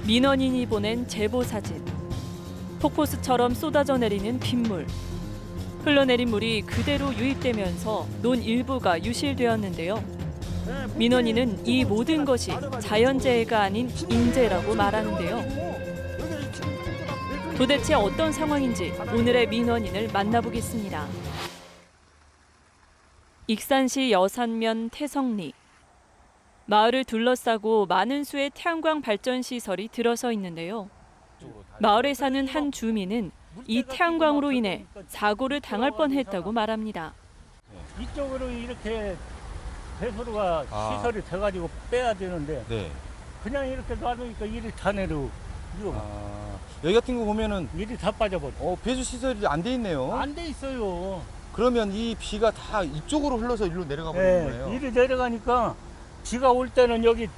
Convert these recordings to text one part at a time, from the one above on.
민원인이 보낸 제보 사진. 폭포수처럼 쏟아져 내리는 빗물. 흘러내린 물이 그대로 유입되면서 논 일부가 유실되었는데요. 민원인은 이 모든 것이 자연재해가 아닌 인재라고 말하는데요. 도대체 어떤 상황인지 오늘의 민원인을 만나보겠습니다. 익산시 여산면 태성리. 마을을 둘러싸고 많은 수의 태양광 발전 시설이 들어서 있는데요. 마을에 사는 한 주민은 이 태양광으로 인해 사고를 당할 뻔했다고 말합니다. 이쪽으로 이렇게 배수로가 시설이 돼가지고 빼야 되는데 네. 그냥 이렇게 놔두니까 일이 다 내려. 여기 같은 거 보면은 일이 다 빠져버려. 배수 시설이 안 돼 있네요. 안 돼 있어요. 그러면 이 비가 다 이쪽으로 흘러서 일로 내려가 버리는 거예요. 일이 내려가니까 비가 올 때는 여기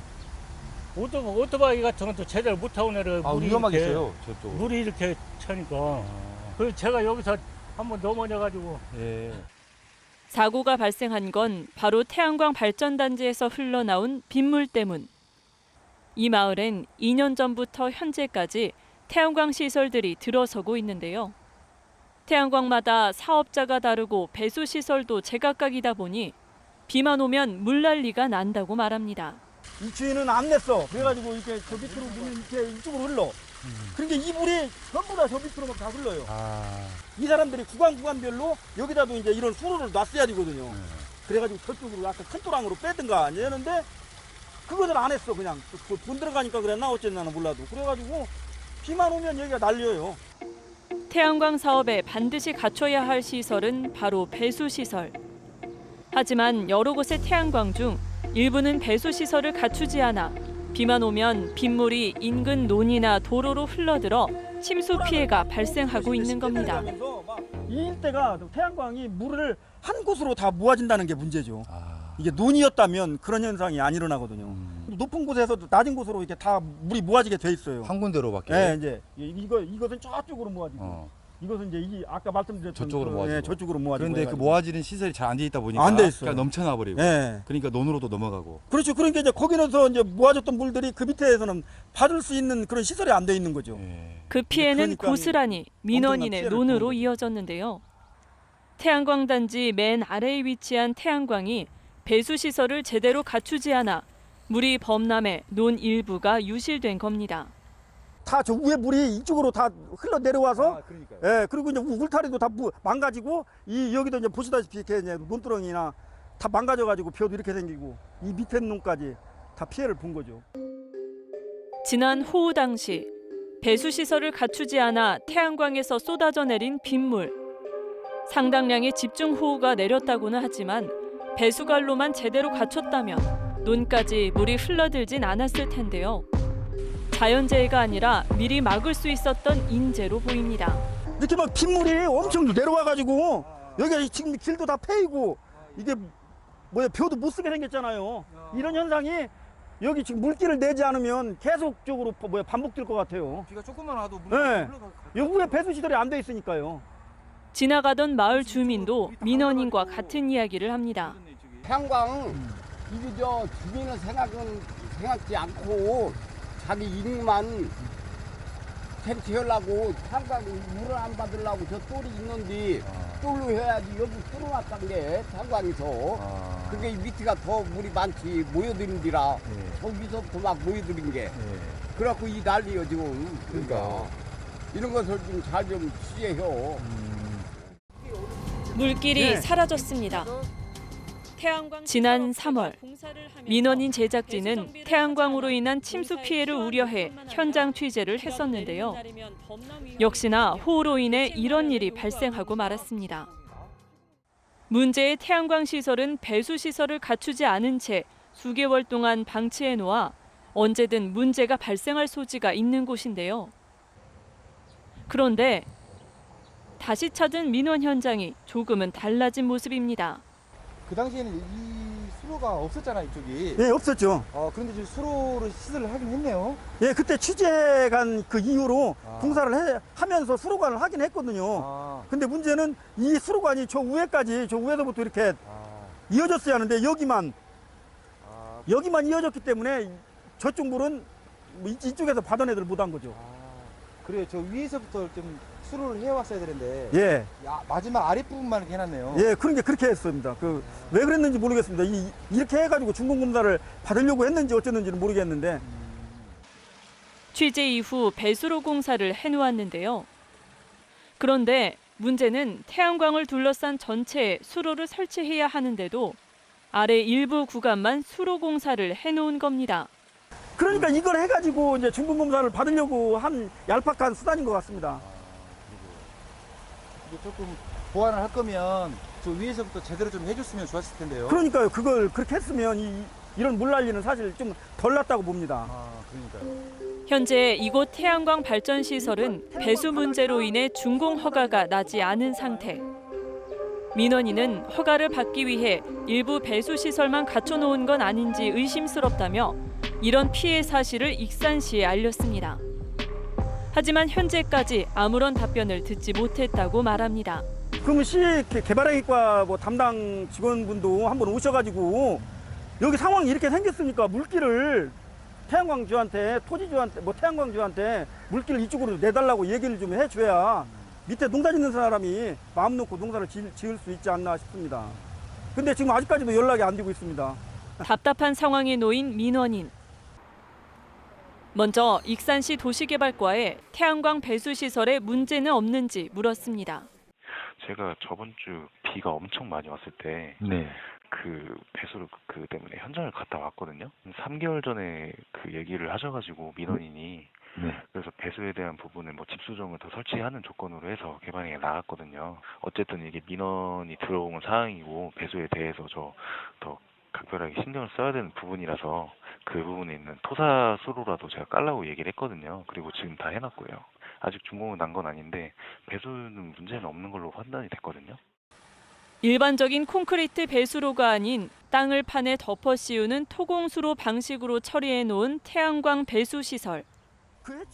오토바이 같은 것도 제대로 못 타고 내려요. 위험하겠어요, 저쪽으로. 물이 이렇게 차니까. 그래서 제가 여기서 한번 넘어져가지고. 예. 사고가 발생한 건 바로 태양광 발전단지에서 흘러나온 빗물 때문. 이 마을엔 2년 전부터 현재까지 태양광 시설들이 들어서고 있는데요. 태양광마다 사업자가 다르고 배수 시설도 제각각이다 보니 비만 오면 물난리가 난다고 말합니다. 이 주인은 안 냈어. 그래가지고 이렇게 저 밑으로 물이 이렇게 이쪽으로 흘러. 그러니까 이 물이 전부 다 저 밑으로 막 다 흘러요. 이 사람들이 구간별로 여기다도 이제 이런 수로를 놨어야 되거든요. 그래가지고 저쪽으로 약간 큰 도랑으로 빼든가 이러는데 그거를 안 했어. 그냥 돈 들어가니까 그랬나 어쨌나 몰라도. 그래가지고 비만 오면 여기가 날려요. 태양광 사업에 반드시 갖춰야 할 시설은 바로 배수 시설. 하지만 여러 곳의 태양광 중 일부는 배수 시설을 갖추지 않아 비만 오면 빗물이 인근 논이나 도로로 흘러들어 침수 피해가 발생하고 있는 겁니다. 이 일대가 태양광이 물을 한 곳으로 다 모아진다는 게 문제죠. 이게 논이었다면 그런 현상이 안 일어나거든요. 높은 곳에서 낮은 곳으로 이렇게 다 물이 모아지게 돼 있어요. 한 군데로밖에. 네, 이제 이것은 저쪽으로 모아지고. 이것은 이제 이 아까 말씀드렸던 저쪽으로 모아지고. 저쪽으로 모아지고. 그런데 그 모아지는 시설이 잘 안 돼 있다 보니까 안 돼 있어요. 그러니까 넘쳐나 버리고. 네. 그러니까 논으로도 넘어가고. 그렇죠. 그러니까 이제 거기서 이제 모아졌던 물들이 그 밑에서는 받을 수 있는 그런 시설이 안 돼 있는 거죠. 예. 그 피해는 그러니까 고스란히 민원인의 피해를 논으로 보는 이어졌는데요. 태양광 단지 맨 아래에 위치한 태양광이 배수 시설을 제대로 갖추지 않아 물이 범람해 논 일부가 유실된 겁니다. 다 저 위에 물이 이쪽으로 다 흘러 내려와서, 그러니까요. 예, 그리고 이제 울타리도 다 망가지고 이 여기도 이제 보시다시피 이렇게 이제 논두렁이나 다 망가져가지고 벼도 이렇게 생기고 이 밑에 논까지 다 피해를 본 거죠. 지난 호우 당시 배수 시설을 갖추지 않아 태양광에서 쏟아져 내린 빗물. 상당량의 집중 호우가 내렸다고는 하지만 배수관로만 제대로 갖췄다면 논까지 물이 흘러들진 않았을 텐데요. 자연재해가 아니라 미리 막을 수 있었던 인재로 보입니다. 이렇게 막 빗물이 엄청 내려와가지고 여기가 지금 길도 다 패이고 이게 뭐야 벼도 못 쓰게 생겼잖아요. 이런 현상이 여기 지금 물기를 내지 않으면 계속적으로 반복될 것 같아요. 비가 조금만 와도 네. 여기 위에 배수 시설이 안 돼 있으니까요. 지나가던 마을 주민도 민원인과 같은 이야기를 합니다. 태양광 이게 저 주민의 생각지 않고 자기 이익만 채우려고 태양광 물을 안 받으려고 저 똘이 있는데 똘로 해야지 여기 뚫어놨단 게 태양광에서 그게 밑에가 더 물이 많지 모여드는디라 저기서부터 막 모여드는 게 그래갖고 이 난리요 지금. 그러니까 이런 것을 좀 잘 좀 취재해요. 물길이 사라졌습니다. 지난 3월 민원인 제작진은 태양광으로 인한 침수 피해를 우려해 현장 취재를 했었는데요. 역시나 호우로 인해 이런 일이 발생하고 말았습니다. 문제의 태양광 시설은 배수 시설을 갖추지 않은 채 수개월 동안 방치해 놓아 언제든 문제가 발생할 소지가 있는 곳인데요. 그런데 다시 찾은 민원 현장이 조금은 달라진 모습입니다. 그 당시에는 이 수로가 없었잖아요, 이쪽이. 예, 없었죠. 그런데 지금 수로를 시설을 하긴 했네요. 예, 그때 취재 간 그 이후로 공사를 하면서 수로관을 하긴 했거든요. 근데 문제는 이 수로관이 저 위에까지, 저 위에서부터 이렇게 이어졌어야 하는데 여기만 이어졌기 때문에 저쪽 물은 이쪽에서 받은 애들 못 한 거죠. 그래요. 저 위에서부터 좀 수로를 해왔어야 되는데 예, 마지막 아랫부분만 이렇게 해놨네요. 예, 그런 게 그렇게 했습니다. 왜 그랬는지 모르겠습니다. 이렇게 해가지고 중공검사를 받으려고 했는지 어쩌는지는 모르겠는데. 취재 이후 배수로 공사를 해놓았는데요. 그런데 문제는 태양광을 둘러싼 전체에 수로를 설치해야 하는데도 아래 일부 구간만 수로 공사를 해놓은 겁니다. 그러니까 이걸 해가지고 이제 중공검사를 받으려고 한 얄팍한 수단인 것 같습니다. 이게 조금 보완을 할 거면 저 위에서부터 제대로 좀 해줬으면 좋았을 텐데요. 그러니까요. 그걸 그렇게 했으면 이런 물난리는 사실 좀 덜 났다고 봅니다. 그러니까요. 현재 이곳 태양광 발전 시설은 배수 문제로 인해 준공 허가가 나지 않은 상태. 민원인은 허가를 받기 위해 일부 배수 시설만 갖춰놓은 건 아닌지 의심스럽다며 이런 피해 사실을 익산시에 알렸습니다. 하지만 현재까지 아무런 답변을 듣지 못했다고 말합니다. 그러면 시 개발행위과 뭐 담당 직원분도 한번 오셔가지고 여기 상황이 이렇게 생겼으니까 물길을 태양광주한테 토지주한테 뭐 태양광주한테 물길을 이쪽으로 내달라고 얘기를 좀 해줘야 밑에 농사 짓는 사람이 마음 놓고 농사를 지을 수 있지 않나 싶습니다. 근데 지금 아직까지도 연락이 안 되고 있습니다. 답답한 상황에 놓인 민원인. 먼저 익산시 도시개발과에 태양광 배수 시설에 문제는 없는지 물었습니다. 제가 저번 주 비가 엄청 많이 왔을 때 네. 그 배수로 그 때문에 현장을 갔다 왔거든요. 3개월 전에 그 얘기를 하셔가지고 민원인이 네. 그래서 배수에 대한 부분은 뭐 집수정을 더 설치하는 조건으로 해서 개발행위에 나갔거든요. 어쨌든 이게 민원이 들어온 사항이고 배수에 대해서 저 더 각별하게 신경을 써야 되는 부분이라서 그 부분에 있는 토사 수로라도 제가 깔라고 얘기를 했거든요. 그리고 지금 다 해놨고요. 아직 준공은 난 건 아닌데 배수는 문제는 없는 걸로 판단이 됐거든요. 일반적인 콘크리트 배수로가 아닌 땅을 판에 덮어 씌우는 토공수로 방식으로 처리해 놓은 태양광 배수 시설.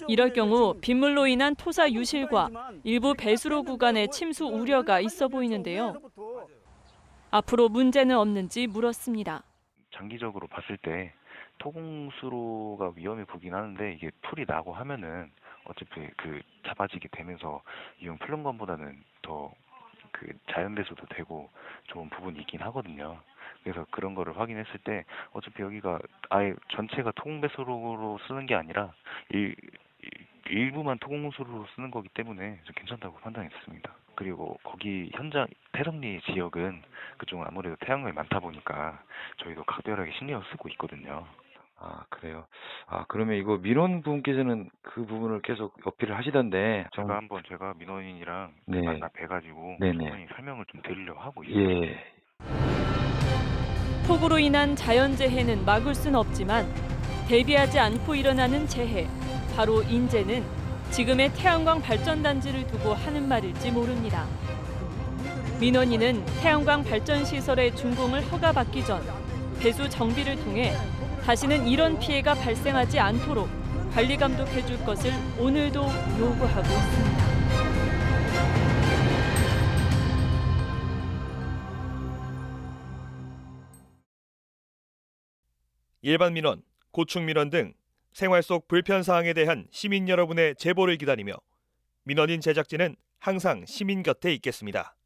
이럴 경우 빗물로 인한 토사 유실과 일부 배수로 구간의 침수 우려가 있어 보이는데요. 앞으로 문제는 없는지 물었습니다. 장기적으로 봤을 때 토공수로가 위험해 보긴 하는데 이게 풀이 나고 하면은 어차피 그 잡아지게 되면서 이용 플런건보다는 더 그 자연 배수도 되고 좋은 부분이 있긴 하거든요. 그래서 그런 거를 확인했을 때 어차피 여기가 아예 전체가 토공 배수로로 쓰는 게 아니라 일부만 토공수로로 쓰는 거기 때문에 좀 괜찮다고 판단했습니다. 그리고 거기 현장 태성리 지역은 그쪽은 아무래도 태양광이 많다 보니까 저희도 각별하게 신경을 쓰고 있거든요. 아, 그래요. 아, 그러면 이거 민원분께서는 그 부분을 계속 어필을 하시던데. 제가 민원인이랑 네. 만나 뵈가지고 네네. 충분히 설명을 좀 드리려고 하고 있습니다. 예. 폭우로 인한 자연재해는 막을 순 없지만 대비하지 않고 일어나는 재해, 바로 인재는 지금의 태양광 발전단지를 두고 하는 말일지 모릅니다. 민원인은 태양광 발전시설의 준공을 허가받기 전 배수 정비를 통해 다시는 이런 피해가 발생하지 않도록 관리 감독해 줄 것을 오늘도 요구하고 있습니다. 일반 민원, 고충 민원 등 생활 속 불편 사항에 대한 시민 여러분의 제보를 기다리며 민원인 제작진은 항상 시민 곁에 있겠습니다.